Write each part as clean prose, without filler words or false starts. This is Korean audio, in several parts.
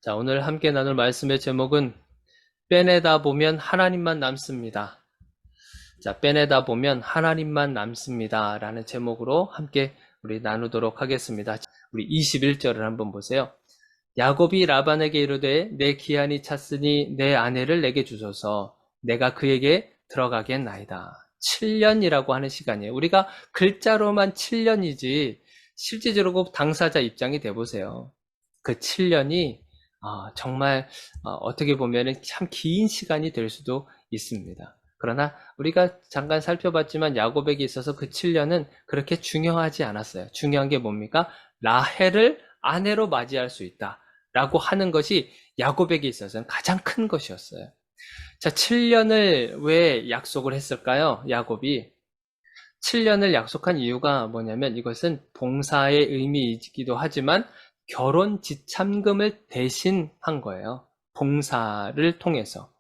자, 오늘 함께 나눌 말씀의 제목은 빼내다 보면 하나님만 남습니다. 자, 빼내다 보면 하나님만 남습니다. 라는 제목으로 함께 우리 나누도록 하겠습니다. 우리 21절을 한번 보세요. 야곱이 라반에게 이르되 내 기한이 찼으니 내 아내를 내게 주소서. 내가 그에게 들어가겠나이다. 7년이라고 하는 시간이에요. 우리가 글자로만 7년이지 실제적으로 당사자 입장이 돼보세요. 그 7년이 정말 어떻게 보면 참 긴 시간이 될 수도 있습니다. 그러나 우리가 잠깐 살펴봤지만 야곱에게 있어서 그 7년은 그렇게 중요하지 않았어요. 중요한 게 뭡니까? 라헬을 아내로 맞이할 수 있다 라고 하는 것이 야곱에게 있어서는 가장 큰 것이었어요. 자, 7년을 왜 약속을 했을까요? 야곱이 7년을 약속한 이유가 뭐냐면 이것은 봉사의 의미이기도 하지만 결혼 지참금을 대신한 거예요. 봉사를 통해서.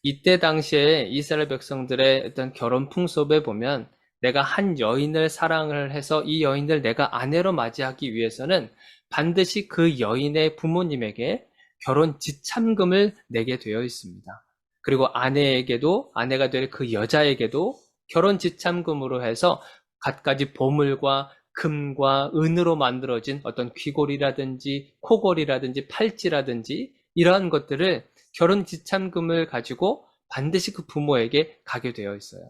이때 당시에 이스라엘 백성들의 어떤 결혼 풍습에 보면 내가 한 여인을 사랑을 해서 이 여인을 내가 아내로 맞이하기 위해서는 반드시 그 여인의 부모님에게 결혼 지참금을 내게 되어 있습니다. 그리고 아내에게도, 아내가 될 그 여자에게도 결혼 지참금으로 해서 갖가지 보물과 금과 은으로 만들어진 어떤 귀걸이라든지 코걸이라든지 팔찌라든지 이러한 것들을 결혼 지참금을 가지고 반드시 그 부모에게 가게 되어 있어요.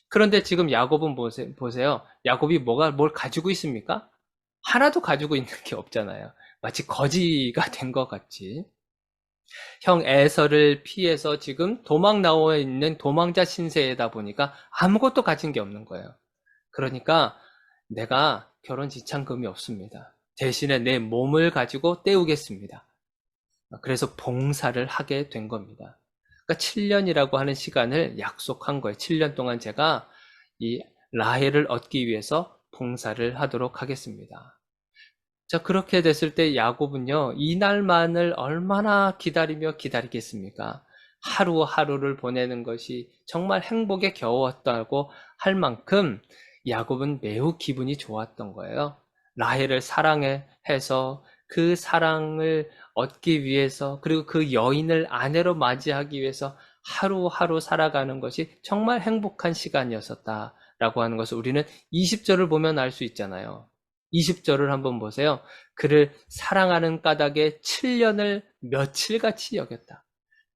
그런데 지금 야곱은 보세요. 야곱이 뭘 가지고 있습니까? 하나도 가지고 있는 게 없잖아요. 마치 거지가 된 것 같이. 형 에서를 피해서 지금 도망 나와 있는 도망자 신세이다 보니까 아무것도 가진 게 없는 거예요. 그러니까 내가 결혼 지참금이 없습니다. 대신에 내 몸을 가지고 때우겠습니다. 그래서 봉사를 하게 된 겁니다. 그러니까 7년이라고 하는 시간을 약속한 거예요. 7년 동안 제가 이 라헬을 얻기 위해서 봉사를 하도록 하겠습니다. 자, 그렇게 됐을 때 야곱은요, 이날만을 얼마나 기다리며 기다리겠습니까? 하루하루를 보내는 것이 정말 행복에 겨웠다고 할 만큼 야곱은 매우 기분이 좋았던 거예요. 라헬을 사랑해서 그 사랑을 얻기 위해서 그리고 그 여인을 아내로 맞이하기 위해서 하루하루 살아가는 것이 정말 행복한 시간이었었다라고 하는 것을 우리는 20절을 보면 알 수 있잖아요. 20절을 한번 보세요. 그를 사랑하는 까닭에 7년을 며칠같이 여겼다.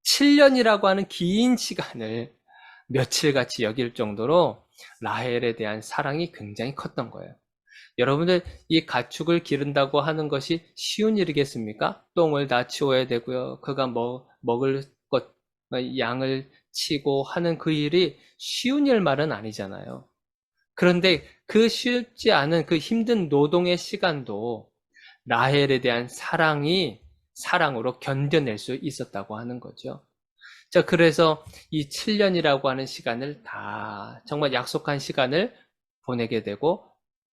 7년이라고 하는 긴 시간을 며칠같이 여길 정도로 라헬에 대한 사랑이 굉장히 컸던 거예요. 여러분들 이 가축을 기른다고 하는 것이 쉬운 일이겠습니까? 똥을 다 치워야 되고요. 그가 먹을 것, 양을 치고 하는 그 일이 쉬운 일만은 아니잖아요. 그런데 그 쉽지 않은 그 힘든 노동의 시간도 라헬에 대한 사랑으로 견뎌낼 수 있었다고 하는 거죠. 자, 그래서 이 7년이라고 하는 시간을 다 정말 약속한 시간을 보내게 되고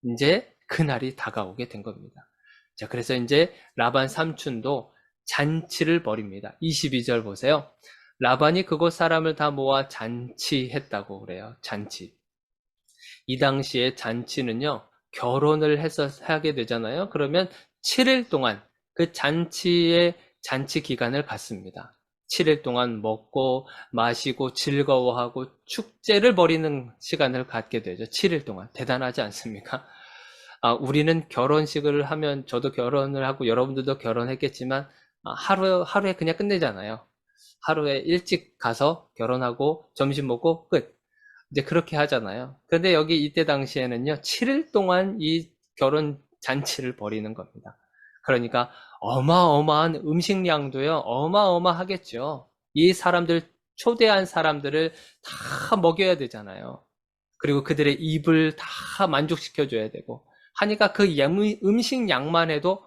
이제 그날이 다가오게 된 겁니다. 자, 그래서 이제 라반 삼촌도 잔치를 벌입니다. 22절 보세요. 라반이 그곳 사람을 다 모아 잔치했다고 그래요. 잔치. 이 당시에 잔치는요, 결혼을 해서 하게 되잖아요. 그러면 7일 동안 그 잔치 기간을 갖습니다. 7일 동안 먹고 마시고 즐거워하고 축제를 벌이는 시간을 갖게 되죠. 7일 동안. 대단하지 않습니까? 우리는 결혼식을 하면 저도 결혼을 하고 여러분들도 결혼했겠지만 하루에 그냥 끝내잖아요. 하루에 일찍 가서 결혼하고 점심 먹고 끝. 이제 그렇게 하잖아요. 근데 여기 이때 당시에는요, 7일 동안 이 결혼 잔치를 벌이는 겁니다. 그러니까 어마어마한 음식량도요, 어마어마하겠죠. 이 사람들, 초대한 사람들을 다 먹여야 되잖아요. 그리고 그들의 입을 다 만족시켜줘야 되고. 하니까 그 음식량만 해도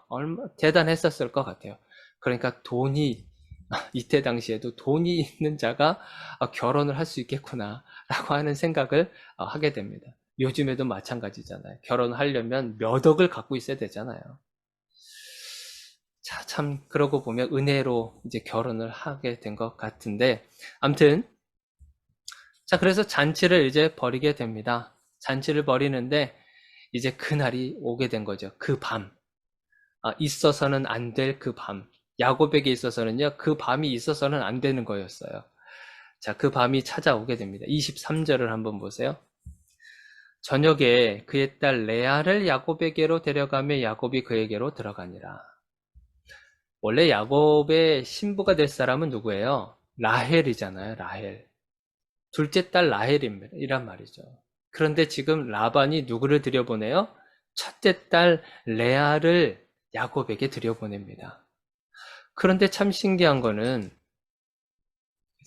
대단했었을 것 같아요. 그러니까 이때 당시에도 돈이 있는 자가 결혼을 할 수 있겠구나 라고 하는 생각을 하게 됩니다. 요즘에도 마찬가지잖아요. 결혼하려면 몇 억을 갖고 있어야 되잖아요. 자, 참 그러고 보면 은혜로 이제 결혼을 하게 된 것 같은데 아무튼 자, 그래서 잔치를 이제 벌이게 됩니다. 잔치를 벌이는데 이제 그날이 오게 된 거죠. 그 밤. 있어서는 안 될 그 밤. 야곱에게 있어서는요, 그 밤이 있어서는 안 되는 거였어요. 자, 그 밤이 찾아오게 됩니다. 23절을 한번 보세요. 저녁에 그의 딸 레아를 야곱에게로 데려가며 야곱이 그에게로 들어가니라. 원래 야곱의 신부가 될 사람은 누구예요? 라헬이잖아요, 라헬. 둘째 딸 라헬이란 말이죠. 그런데 지금 라반이 누구를 들여보내요? 첫째 딸 레아를 야곱에게 들여보냅니다. 그런데 참 신기한 거는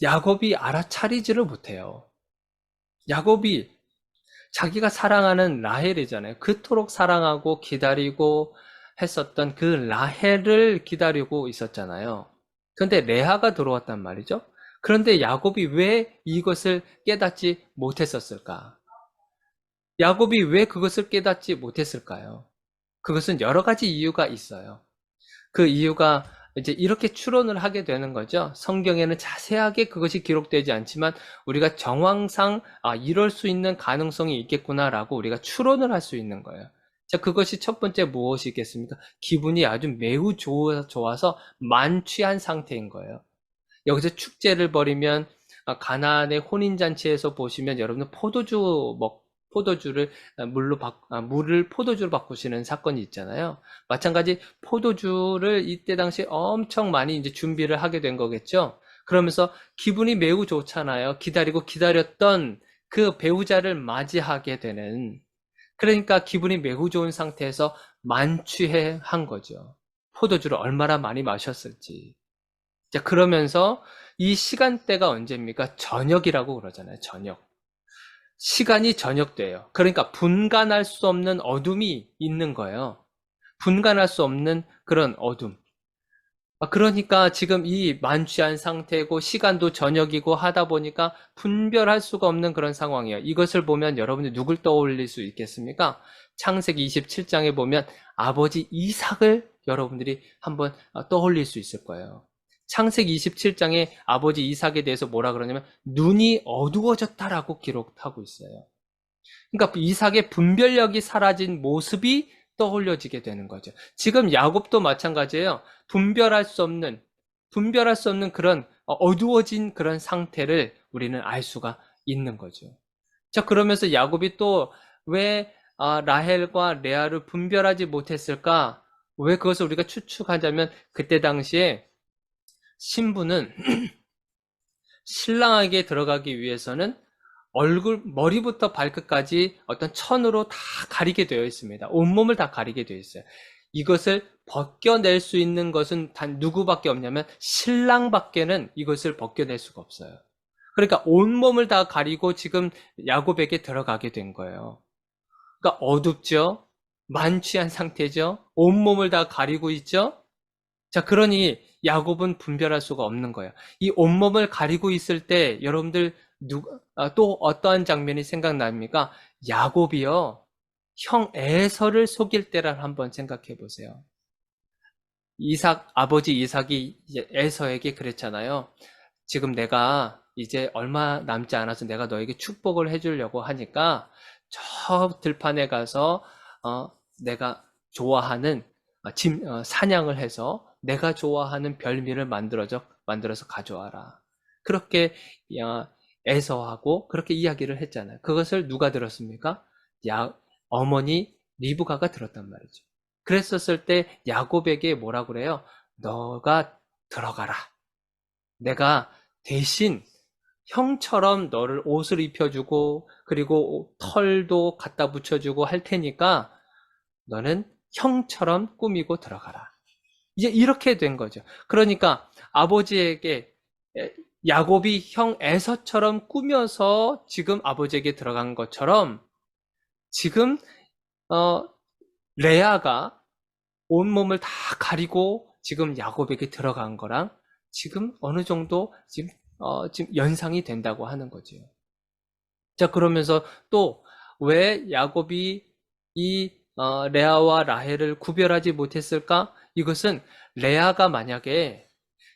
야곱이 알아차리지를 못해요. 야곱이 자기가 사랑하는 라헬이잖아요. 그토록 사랑하고 기다리고 했었던 그 라헬을 기다리고 있었잖아요. 그런데 레아가 들어왔단 말이죠. 그런데 야곱이 왜 이것을 깨닫지 못했었을까? 야곱이 왜 그것을 깨닫지 못했을까요? 그것은 여러 가지 이유가 있어요. 그 이유가 이제 이렇게 추론을 하게 되는 거죠. 성경에는 자세하게 그것이 기록되지 않지만 우리가 정황상 이럴 수 있는 가능성이 있겠구나라고 우리가 추론을 할 수 있는 거예요. 자, 그것이 첫 번째 무엇이겠습니까? 기분이 아주 매우 좋아서 만취한 상태인 거예요. 여기서 축제를 벌이면 가나안의 혼인잔치에서 보시면 여러분은 포도주를 물을 포도주로 바꾸시는 사건이 있잖아요. 마찬가지 포도주를 이때 당시 엄청 많이 이제 준비를 하게 된 거겠죠. 그러면서 기분이 매우 좋잖아요. 기다리고 기다렸던 그 배우자를 맞이하게 되는, 그러니까 기분이 매우 좋은 상태에서 만취해 한 거죠. 포도주를 얼마나 많이 마셨을지. 자, 그러면서 이 시간대가 언제입니까? 저녁이라고 그러잖아요. 저녁. 시간이 저녁돼요. 그러니까 분간할 수 없는 어둠이 있는 거예요. 분간할 수 없는 그런 어둠. 그러니까 지금 이 만취한 상태고 시간도 저녁이고 하다 보니까 분별할 수가 없는 그런 상황이에요. 이것을 보면 여러분이 누굴 떠올릴 수 있겠습니까? 창세기 27장에 보면 아버지 이삭을 여러분들이 한번 떠올릴 수 있을 거예요. 창세기 27장에 아버지 이삭에 대해서 뭐라 그러냐면 눈이 어두워졌다라고 기록하고 있어요. 그러니까 이삭의 분별력이 사라진 모습이 떠올려지게 되는 거죠. 지금 야곱도 마찬가지예요. 분별할 수 없는 그런 어두워진 그런 상태를 우리는 알 수가 있는 거죠. 자, 그러면서 야곱이 또 왜 라헬과 레아를 분별하지 못했을까? 왜 그것을 우리가 추측하자면 그때 당시에 신부는 신랑에게 들어가기 위해서는 머리부터 발끝까지 어떤 천으로 다 가리게 되어 있습니다. 온몸을 다 가리게 되어 있어요. 이것을 벗겨낼 수 있는 것은 단 누구밖에 없냐면 신랑밖에는 이것을 벗겨낼 수가 없어요. 그러니까 온몸을 다 가리고 지금 야곱에게 들어가게 된 거예요. 그러니까 어둡죠? 만취한 상태죠? 온몸을 다 가리고 있죠? 자, 그러니 야곱은 분별할 수가 없는 거예요. 이 온몸을 가리고 있을 때 여러분들 또 어떠한 장면이 생각납니까? 야곱이요, 형 에서를 속일 때를 한번 생각해 보세요. 아버지 이삭이 에서에게 그랬잖아요. 지금 내가 이제 얼마 남지 않아서 내가 너에게 축복을 해주려고 하니까 저 들판에 가서 내가 좋아하는 사냥을 해서 내가 좋아하는 별미를 만들어서 가져와라. 그렇게 에서하고 그렇게 이야기를 했잖아요. 그것을 누가 들었습니까? 어머니 리브가가 들었단 말이죠. 그랬었을 때 야곱에게 뭐라 그래요? 너가 들어가라. 내가 대신 형처럼 너를 옷을 입혀주고 그리고 털도 갖다 붙여주고 할 테니까 너는 형처럼 꾸미고 들어가라. 이제 이렇게 된 거죠. 그러니까 아버지에게 야곱이 형 에서처럼 꾸며서 지금 아버지에게 들어간 것처럼 지금 레아가 온몸을 다 가리고 지금 야곱에게 들어간 거랑 지금 어느 정도 지금 연상이 된다고 하는 거죠. 자, 그러면서 또 왜 야곱이 이 레아와 라헬을 구별하지 못했을까? 이것은 레아가 만약에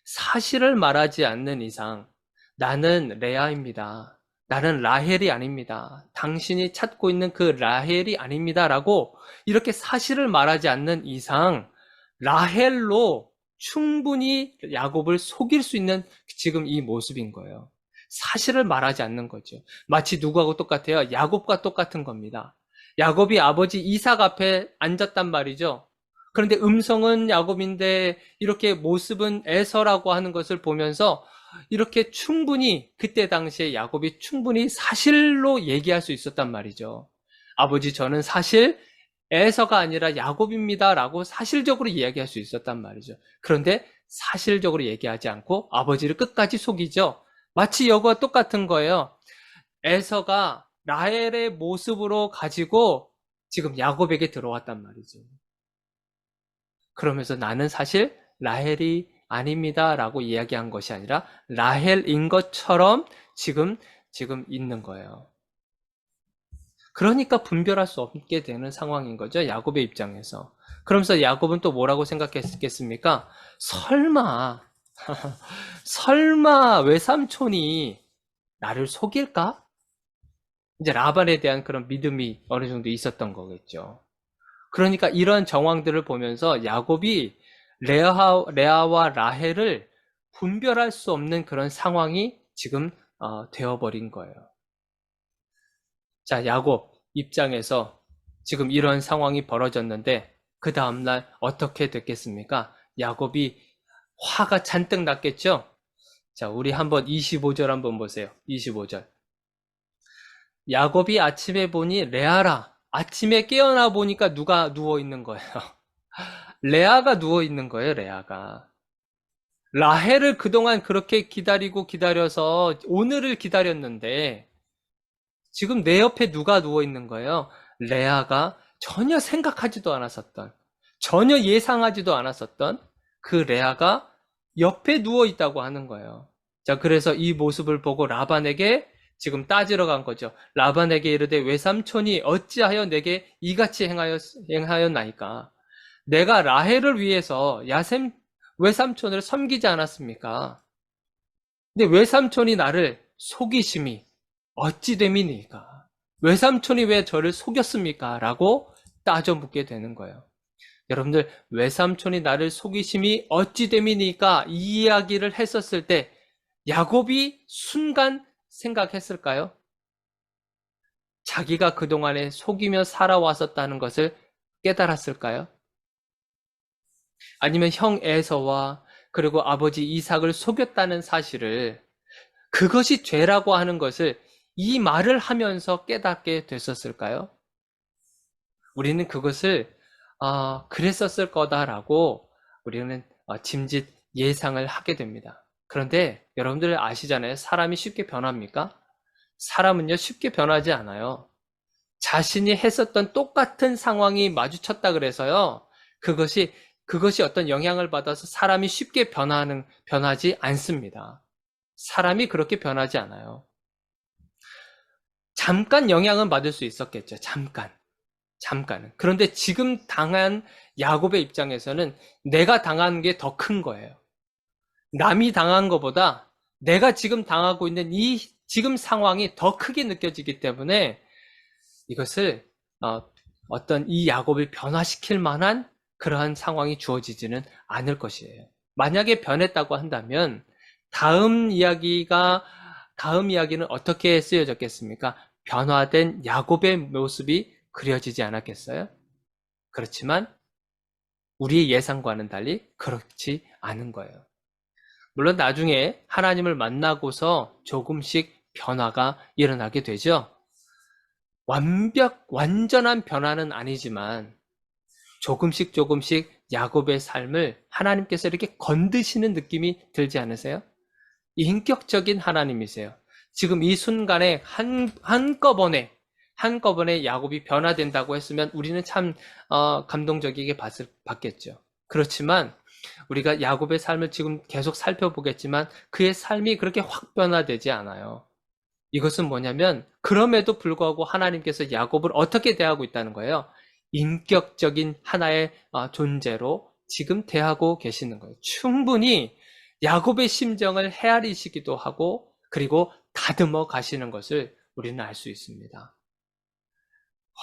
사실을 말하지 않는 이상 나는 레아입니다. 나는 라헬이 아닙니다. 당신이 찾고 있는 그 라헬이 아닙니다. 라고 이렇게 사실을 말하지 않는 이상 라헬로 충분히 야곱을 속일 수 있는 지금 이 모습인 거예요. 사실을 말하지 않는 거죠. 마치 누구하고 똑같아요? 야곱과 똑같은 겁니다. 야곱이 아버지 이삭 앞에 앉았단 말이죠. 그런데 음성은 야곱인데 이렇게 모습은 에서라고 하는 것을 보면서 이렇게 충분히 그때 당시에 야곱이 충분히 사실로 얘기할 수 있었단 말이죠. 아버지, 저는 사실 에서가 아니라 야곱입니다라고 사실적으로 이야기할 수 있었단 말이죠. 그런데 사실적으로 얘기하지 않고 아버지를 끝까지 속이죠. 마치 여거와 똑같은 거예요. 에서가 라헬의 모습으로 가지고 지금 야곱에게 들어왔단 말이죠. 그러면서 나는 사실 라헬이 아닙니다라고 이야기한 것이 아니라 라헬인 것처럼 지금 있는 거예요. 그러니까 분별할 수 없게 되는 상황인 거죠. 야곱의 입장에서. 그러면서 야곱은 또 뭐라고 생각했겠습니까? 설마 외삼촌이 나를 속일까? 이제 라반에 대한 그런 믿음이 어느 정도 있었던 거겠죠. 그러니까 이런 정황들을 보면서 야곱이 레아와 라헬을 분별할 수 없는 그런 상황이 지금 되어버린 거예요. 자, 야곱 입장에서 지금 이런 상황이 벌어졌는데 그 다음날 어떻게 됐겠습니까? 야곱이 화가 잔뜩 났겠죠? 자, 우리 한번 25절 한번 보세요. 25절. 야곱이 아침에 보니 레아라. 아침에 깨어나 보니까 누가 누워 있는 거예요? 레아가 누워 있는 거예요, 레아가. 라헬을 그동안 그렇게 기다려서 오늘을 기다렸는데 지금 내 옆에 누가 누워 있는 거예요? 레아가 전혀 생각하지도 않았었던, 전혀 예상하지도 않았었던 그 레아가 옆에 누워 있다고 하는 거예요. 자, 그래서 이 모습을 보고 라반에게 지금 따지러 간 거죠. 라반에게 이르되 외삼촌이 어찌하여 내게 이같이 행하였나이까? 내가 라헬을 위해서 외삼촌을 섬기지 않았습니까? 근데 외삼촌이 나를 속이심이 어찌 됨이니까? 외삼촌이 왜 저를 속였습니까? 라고 따져 묻게 되는 거예요. 여러분들, 외삼촌이 나를 속이심이 어찌 됨이니까? 이 이야기를 했었을 때 야곱이 순간 생각했을까요? 자기가 그동안에 속이며 살아왔었다는 것을 깨달았을까요? 아니면 형 에서와 그리고 아버지 이삭을 속였다는 사실을, 그것이 죄라고 하는 것을 이 말을 하면서 깨닫게 됐었을까요? 우리는 그것을 그랬었을 거다라고 우리는 짐짓 예상을 하게 됩니다. 그런데 여러분들 아시잖아요. 사람이 쉽게 변합니까? 사람은요, 쉽게 변하지 않아요. 자신이 했었던 똑같은 상황이 마주쳤다 그래서요, 그것이 어떤 영향을 받아서 사람이 쉽게 변하지 않습니다. 사람이 그렇게 변하지 않아요. 잠깐 영향은 받을 수 있었겠죠. 잠깐은. 그런데 지금 당한 야곱의 입장에서는 내가 당한 게 더 큰 거예요. 남이 당한 것보다 내가 지금 당하고 있는 이 지금 상황이 더 크게 느껴지기 때문에 이것을 어떤 이 야곱을 변화시킬 만한 그러한 상황이 주어지지는 않을 것이에요. 만약에 변했다고 한다면 다음 이야기는 어떻게 쓰여졌겠습니까? 변화된 야곱의 모습이 그려지지 않았겠어요? 그렇지만 우리의 예상과는 달리 그렇지 않은 거예요. 물론 나중에 하나님을 만나고서 조금씩 변화가 일어나게 되죠. 완전한 변화는 아니지만 조금씩 야곱의 삶을 하나님께서 이렇게 건드시는 느낌이 들지 않으세요? 인격적인 하나님이세요. 지금 이 순간에 한꺼번에 야곱이 변화된다고 했으면 우리는 참 감동적이게 봤겠죠. 그렇지만 우리가 야곱의 삶을 지금 계속 살펴보겠지만 그의 삶이 그렇게 확 변화되지 않아요. 이것은 뭐냐면 그럼에도 불구하고 하나님께서 야곱을 어떻게 대하고 있다는 거예요. 인격적인 하나의 존재로 지금 대하고 계시는 거예요. 충분히 야곱의 심정을 헤아리시기도 하고 그리고 다듬어 가시는 것을 우리는 알 수 있습니다.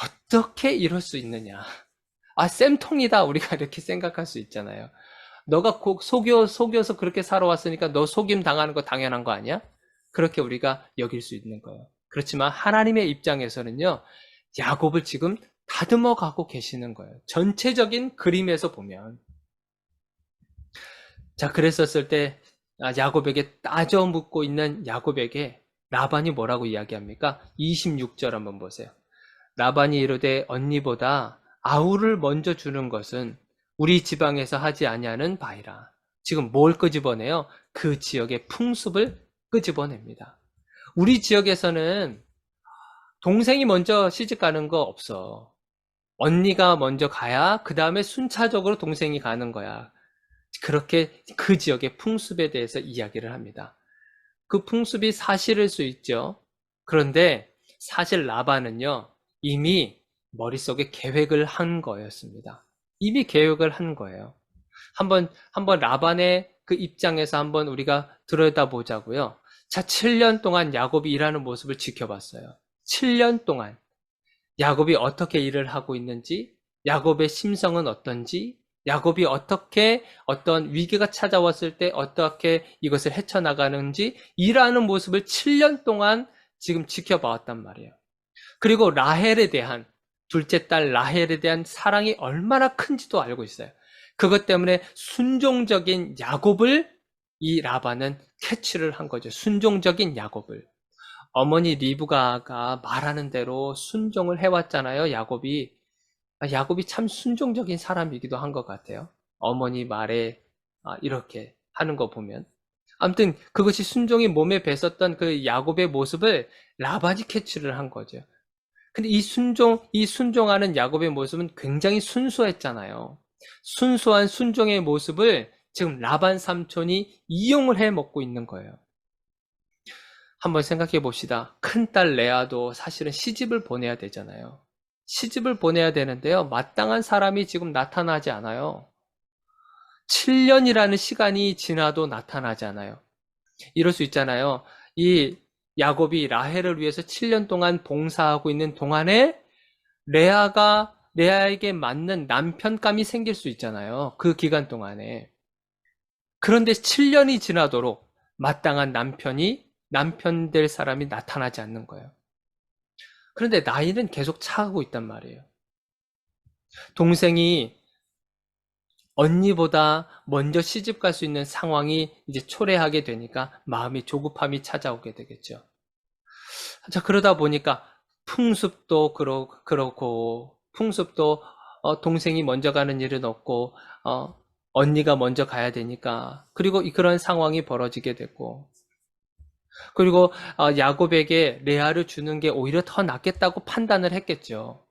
어떻게 이럴 수 있느냐? 쌤통이다, 우리가 이렇게 생각할 수 있잖아요. 너가 속여서 그렇게 살아왔으니까 너 속임 당하는 거 당연한 거 아니야? 그렇게 우리가 여길 수 있는 거예요. 그렇지만 하나님의 입장에서는요, 야곱을 지금 다듬어 가고 계시는 거예요. 전체적인 그림에서 보면. 자, 그랬었을 때 야곱에게 따져 묻고 있는 야곱에게 라반이 뭐라고 이야기합니까? 26절 한번 보세요. 라반이 이르되 언니보다 아우를 먼저 주는 것은 우리 지방에서 하지 아니하는 바이라. 지금 뭘 끄집어내요? 그 지역의 풍습을 끄집어냅니다. 우리 지역에서는 동생이 먼저 시집 가는 거 없어. 언니가 먼저 가야 그 다음에 순차적으로 동생이 가는 거야. 그렇게 그 지역의 풍습에 대해서 이야기를 합니다. 그 풍습이 사실일 수 있죠. 그런데 사실 라반은요, 이미 머릿속에 계획을 한 거였습니다. 이미 계획을 한 거예요. 한번 라반의 그 입장에서 한번 우리가 들여다보자고요. 자, 7년 동안 야곱이 일하는 모습을 지켜봤어요. 7년 동안 야곱이 어떻게 일을 하고 있는지, 야곱의 심성은 어떤지, 야곱이 어떻게 어떤 위기가 찾아왔을 때 어떻게 이것을 헤쳐나가는지 일하는 모습을 7년 동안 지금 지켜봐왔단 말이에요. 그리고 라헬에 대한, 둘째 딸 라헬에 대한 사랑이 얼마나 큰지도 알고 있어요. 그것 때문에 순종적인 야곱을 이 라반은 캐치를 한 거죠. 순종적인 야곱을. 어머니 리브가가 말하는 대로 순종을 해왔잖아요, 야곱이. 야곱이 참 순종적인 사람이기도 한 것 같아요. 어머니 말에 이렇게 하는 거 보면. 아무튼 그것이 순종이 몸에 뱄었던 그 야곱의 모습을 라반이 캐치를 한 거죠. 근데 이 순종하는 야곱의 모습은 굉장히 순수했잖아요. 순수한 순종의 모습을 지금 라반 삼촌이 이용을 해 먹고 있는 거예요. 한번 생각해 봅시다. 큰딸 레아도 사실은 시집을 보내야 되잖아요. 시집을 보내야 되는데요. 마땅한 사람이 지금 나타나지 않아요. 7년이라는 시간이 지나도 나타나지 않아요. 이럴 수 있잖아요. 이 야곱이 라헬을 위해서 7년 동안 봉사하고 있는 동안에 레아에게 맞는 남편감이 생길 수 있잖아요. 그 기간 동안에. 그런데 7년이 지나도록 마땅한 남편 될 사람이 나타나지 않는 거예요. 그런데 나이는 계속 차가고 있단 말이에요. 동생이 언니보다 먼저 시집 갈 수 있는 상황이 이제 초래하게 되니까 마음이 조급함이 찾아오게 되겠죠. 자, 그러다 보니까 풍습도 그렇고, 풍습도 동생이 먼저 가는 일은 없고, 언니가 먼저 가야 되니까, 그리고 그런 상황이 벌어지게 됐고, 그리고 야곱에게 레아를 주는 게 오히려 더 낫겠다고 판단을 했겠죠.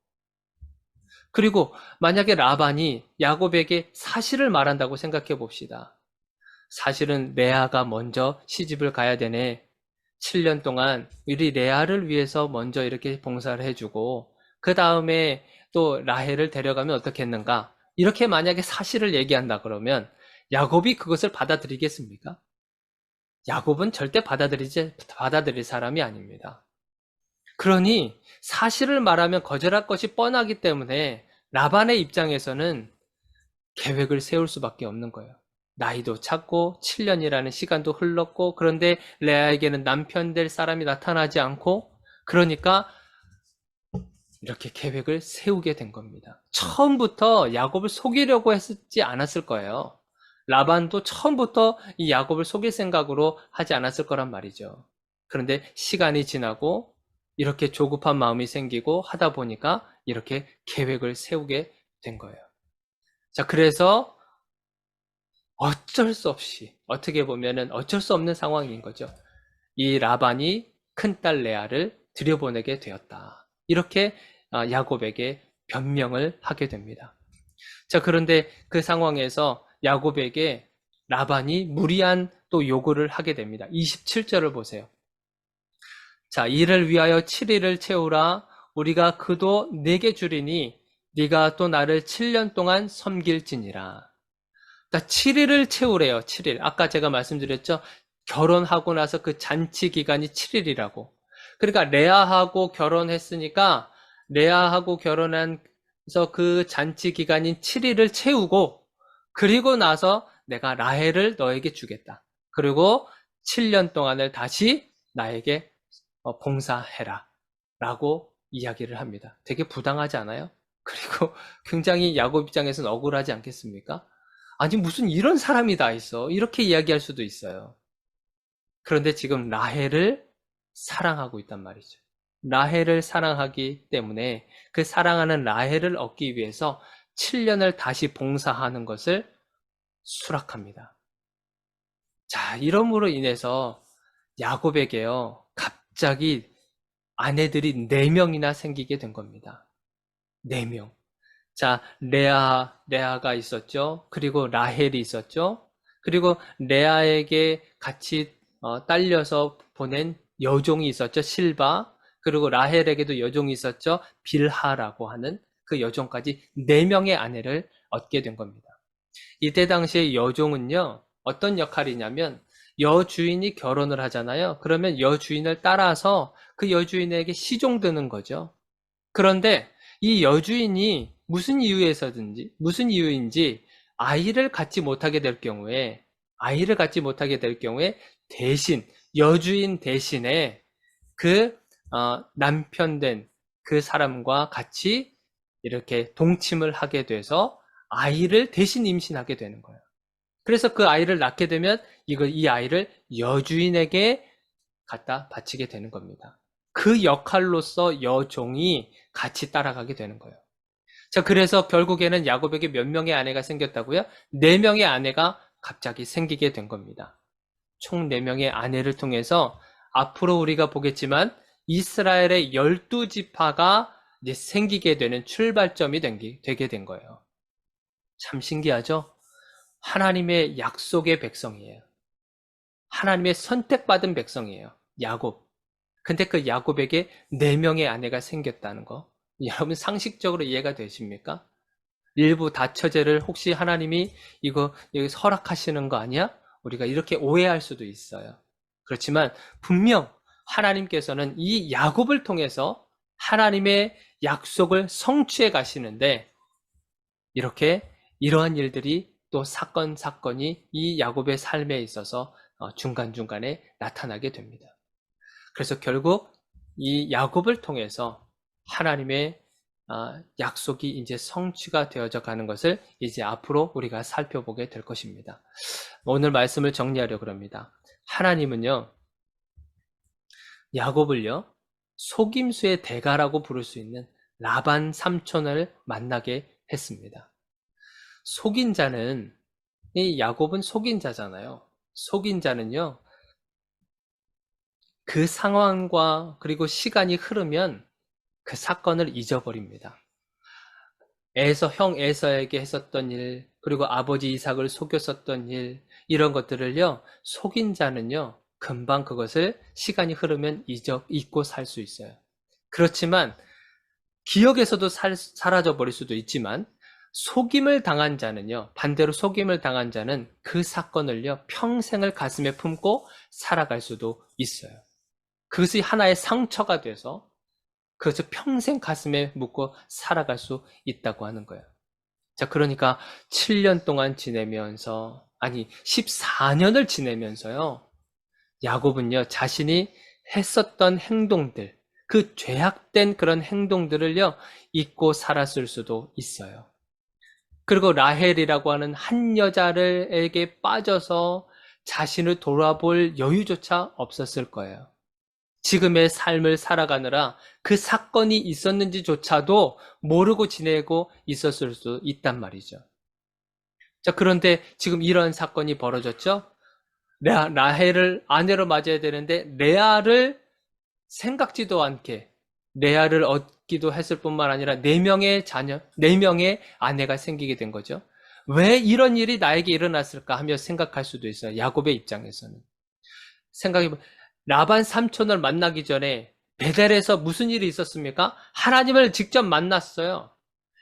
그리고 만약에 라반이 야곱에게 사실을 말한다고 생각해 봅시다. 사실은 레아가 먼저 시집을 가야 되네. 7년 동안 우리 레아를 위해서 먼저 이렇게 봉사를 해주고 그 다음에 또 라헬을 데려가면 어떻겠는가? 이렇게 만약에 사실을 얘기한다 그러면 야곱이 그것을 받아들이겠습니까? 야곱은 절대 받아들일 사람이 아닙니다. 그러니 사실을 말하면 거절할 것이 뻔하기 때문에 라반의 입장에서는 계획을 세울 수밖에 없는 거예요. 나이도 찼고 7년이라는 시간도 흘렀고 그런데 레아에게는 남편 될 사람이 나타나지 않고 그러니까 이렇게 계획을 세우게 된 겁니다. 처음부터 야곱을 속이려고 했지 않았을 거예요. 라반도 처음부터 이 야곱을 속일 생각으로 하지 않았을 거란 말이죠. 그런데 시간이 지나고 이렇게 조급한 마음이 생기고 하다 보니까 이렇게 계획을 세우게 된 거예요. 자, 그래서 어쩔 수 없이 어떻게 보면은 어쩔 수 없는 상황인 거죠. 이 라반이 큰딸 레아를 들여보내게 되었다. 이렇게 야곱에게 변명을 하게 됩니다. 자, 그런데 그 상황에서 야곱에게 라반이 무리한 또 요구를 하게 됩니다. 27절을 보세요. 자, 이를 위하여 7일을 채우라. 우리가 그도 내게 주리니 네가 또 나를 7년 동안 섬길지니라. 7일을 채우래요. 7일. 아까 제가 말씀드렸죠. 결혼하고 나서 그 잔치 기간이 7일이라고. 그러니까 레아하고 결혼했으니까 레아하고 결혼해서 그 잔치 기간인 7일을 채우고 그리고 나서 내가 라헬을 너에게 주겠다. 그리고 7년 동안을 다시 나에게 봉사해라. 라고 이야기를 합니다. 되게 부당하지 않아요? 그리고 굉장히 야곱 입장에서는 억울하지 않겠습니까? 아니, 무슨 이런 사람이 다 있어. 이렇게 이야기할 수도 있어요. 그런데 지금 라헬을 사랑하고 있단 말이죠. 라헬을 사랑하기 때문에 그 사랑하는 라헬을 얻기 위해서 7년을 다시 봉사하는 것을 수락합니다. 자, 이러므로 인해서 야곱에게요, 갑자기 아내들이 4명이나 생기게 된 겁니다. 4명. 자, 레아가 있었죠. 그리고 라헬이 있었죠. 그리고 레아에게 같이 딸려서 보낸 여종이 있었죠. 실바. 그리고 라헬에게도 여종이 있었죠. 빌하라고 하는 그 여종까지 4명의 아내를 얻게 된 겁니다. 이때 당시에 여종은요, 어떤 역할이냐면 여주인이 결혼을 하잖아요. 그러면 여주인을 따라서 그 여주인에게 시종드는 거죠. 그런데 이 여주인이 무슨 이유인지 아이를 갖지 못하게 될 경우에 대신, 여주인 대신에 그 남편 된 그 사람과 같이 이렇게 동침을 하게 돼서 아이를 대신 임신하게 되는 거예요. 그래서 그 아이를 낳게 되면 이 아이를 여주인에게 갖다 바치게 되는 겁니다. 그 역할로서 여종이 같이 따라가게 되는 거예요. 자, 그래서 결국에는 야곱에게 몇 명의 아내가 생겼다고요? 4명의 아내가 갑자기 생기게 된 겁니다. 총 4명의 아내를 통해서 앞으로 우리가 보겠지만 이스라엘의 12지파가 이제 생기게 되는 출발점이 되게 된 거예요. 참 신기하죠? 하나님의 약속의 백성이에요. 하나님의 선택받은 백성이에요. 야곱. 근데 그 야곱에게 4명의 아내가 생겼다는 거. 여러분 상식적으로 이해가 되십니까? 일부 다처제를 혹시 하나님이 이거 여기 허락하시는 거 아니야? 우리가 이렇게 오해할 수도 있어요. 그렇지만 분명 하나님께서는 이 야곱을 통해서 하나님의 약속을 성취해 가시는데 이러한 일들이 또 사건이 이 야곱의 삶에 있어서 중간중간에 나타나게 됩니다. 그래서 결국 이 야곱을 통해서 하나님의 약속이 이제 성취가 되어져 가는 것을 이제 앞으로 우리가 살펴보게 될 것입니다. 오늘 말씀을 정리하려고 합니다. 하나님은요, 야곱을요, 속임수의 대가라고 부를 수 있는 라반 삼촌을 만나게 했습니다. 속인 자는, 이 야곱은 속인 자잖아요. 속인 자는요, 그 상황과 그리고 시간이 흐르면 그 사건을 잊어버립니다. 형 에서에게 했었던 일, 그리고 아버지 이삭을 속였었던 일, 이런 것들을요, 속인 자는요, 금방 그것을 시간이 흐르면 잊고 살 수 있어요. 그렇지만, 기억에서도 사라져 버릴 수도 있지만, 반대로 속임을 당한 자는 그 사건을요, 평생을 가슴에 품고 살아갈 수도 있어요. 그것이 하나의 상처가 돼서 그것을 평생 가슴에 묻고 살아갈 수 있다고 하는 거예요. 자, 그러니까 7년 동안 14년을 지내면서요. 야곱은요, 자신이 했었던 행동들, 그 죄악된 그런 행동들을요, 잊고 살았을 수도 있어요. 그리고 라헬이라고 하는 한 여자에게 빠져서 자신을 돌아볼 여유조차 없었을 거예요. 지금의 삶을 살아가느라 그 사건이 있었는지조차도 모르고 지내고 있었을 수 있단 말이죠. 자, 그런데 지금 이런 사건이 벌어졌죠? 라헬을 아내로 맞아야 되는데 레아를 생각지도 않게 레아를 얻기도 했을 뿐만 아니라 4명의 아내가 생기게 된 거죠. 왜 이런 일이 나에게 일어났을까 하며 생각할 수도 있어요. 야곱의 입장에서는. 생각해보면 라반 삼촌을 만나기 전에 베델에서 무슨 일이 있었습니까? 하나님을 직접 만났어요.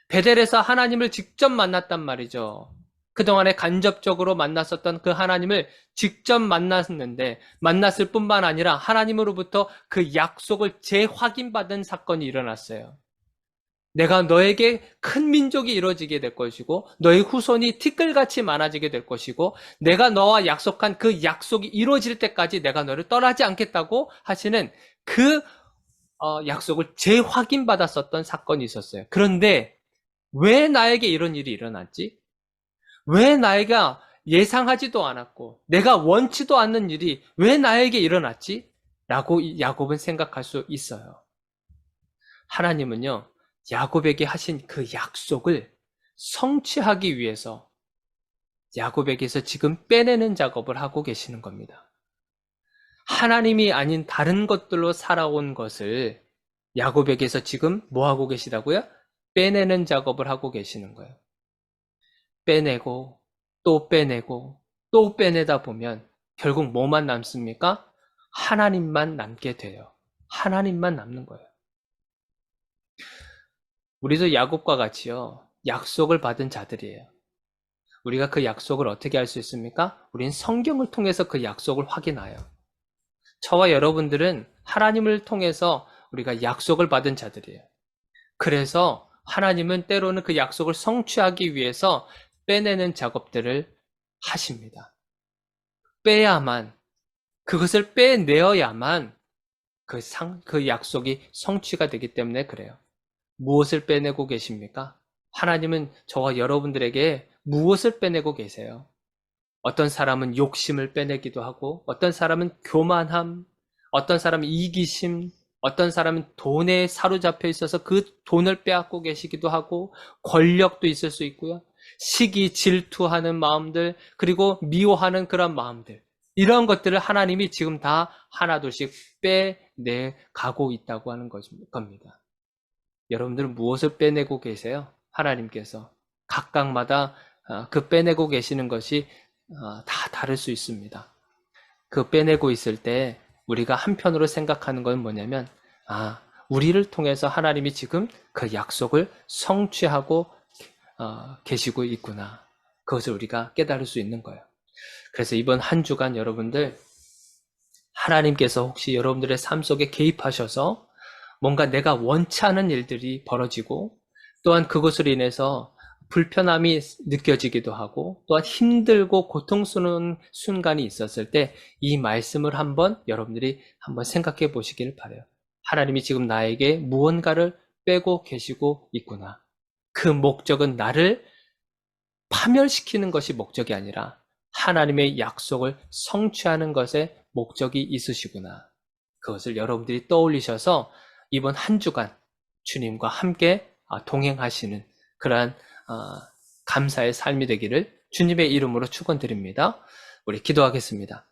베델에서 하나님을 직접 만났단 말이죠. 그동안에 간접적으로 만났었던 그 하나님을 직접 만났을 뿐만 아니라 하나님으로부터 그 약속을 재확인받은 사건이 일어났어요. 내가 너에게 큰 민족이 이루어지게 될 것이고 너의 후손이 티끌같이 많아지게 될 것이고 내가 너와 약속한 그 약속이 이루어질 때까지 내가 너를 떠나지 않겠다고 하시는 그 약속을 재확인받았었던 사건이 있었어요. 그런데 왜 나에게 이런 일이 일어났지? 왜 나이가 예상하지도 않았고 내가 원치도 않는 일이 왜 나에게 일어났지? 라고 야곱은 생각할 수 있어요. 하나님은요, 야곱에게 하신 그 약속을 성취하기 위해서 야곱에게서 지금 빼내는 작업을 하고 계시는 겁니다. 하나님이 아닌 다른 것들로 살아온 것을 야곱에게서 지금 뭐 하고 계시다고요? 빼내는 작업을 하고 계시는 거예요. 빼내고 또 빼내고 또 빼내다 보면 결국 뭐만 남습니까? 하나님만 남게 돼요. 하나님만 남는 거예요. 우리도 야곱과 같이요. 약속을 받은 자들이에요. 우리가 그 약속을 어떻게 할 수 있습니까? 우린 성경을 통해서 그 약속을 확인해요. 저와 여러분들은 하나님을 통해서 우리가 약속을 받은 자들이에요. 그래서 하나님은 때로는 그 약속을 성취하기 위해서 빼내는 작업들을 하십니다. 빼야만, 그것을 빼내어야만 그 약속이 성취가 되기 때문에 그래요. 무엇을 빼내고 계십니까? 하나님은 저와 여러분들에게 무엇을 빼내고 계세요? 어떤 사람은 욕심을 빼내기도 하고, 어떤 사람은 교만함, 어떤 사람은 이기심, 어떤 사람은 돈에 사로잡혀 있어서 그 돈을 빼앗고 계시기도 하고, 권력도 있을 수 있고요. 시기, 질투하는 마음들, 그리고 미워하는 그런 마음들. 이런 것들을 하나님이 지금 다 하나둘씩 빼내 가고 있다고 하는 겁니다. 여러분들은 무엇을 빼내고 계세요? 하나님께서. 각각마다 그 빼내고 계시는 것이 다 다를 수 있습니다. 그 빼내고 있을 때 우리가 한편으로 생각하는 건 뭐냐면, 우리를 통해서 하나님이 지금 그 약속을 성취하고 계시고 있구나. 그것을 우리가 깨달을 수 있는 거예요. 그래서 이번 한 주간 여러분들, 하나님께서 혹시 여러분들의 삶 속에 개입하셔서 뭔가 내가 원치 않은 일들이 벌어지고 또한 그것으로 인해서 불편함이 느껴지기도 하고 또한 힘들고 고통스러운 순간이 있었을 때 이 말씀을 한번 여러분들이 한번 생각해 보시기를 바라요. 하나님이 지금 나에게 무언가를 빼고 계시고 있구나. 그 목적은 나를 파멸시키는 것이 목적이 아니라 하나님의 약속을 성취하는 것에 목적이 있으시구나. 그것을 여러분들이 떠올리셔서 이번 한 주간 주님과 함께 동행하시는 그러한 감사의 삶이 되기를 주님의 이름으로 축원드립니다. 우리 기도하겠습니다.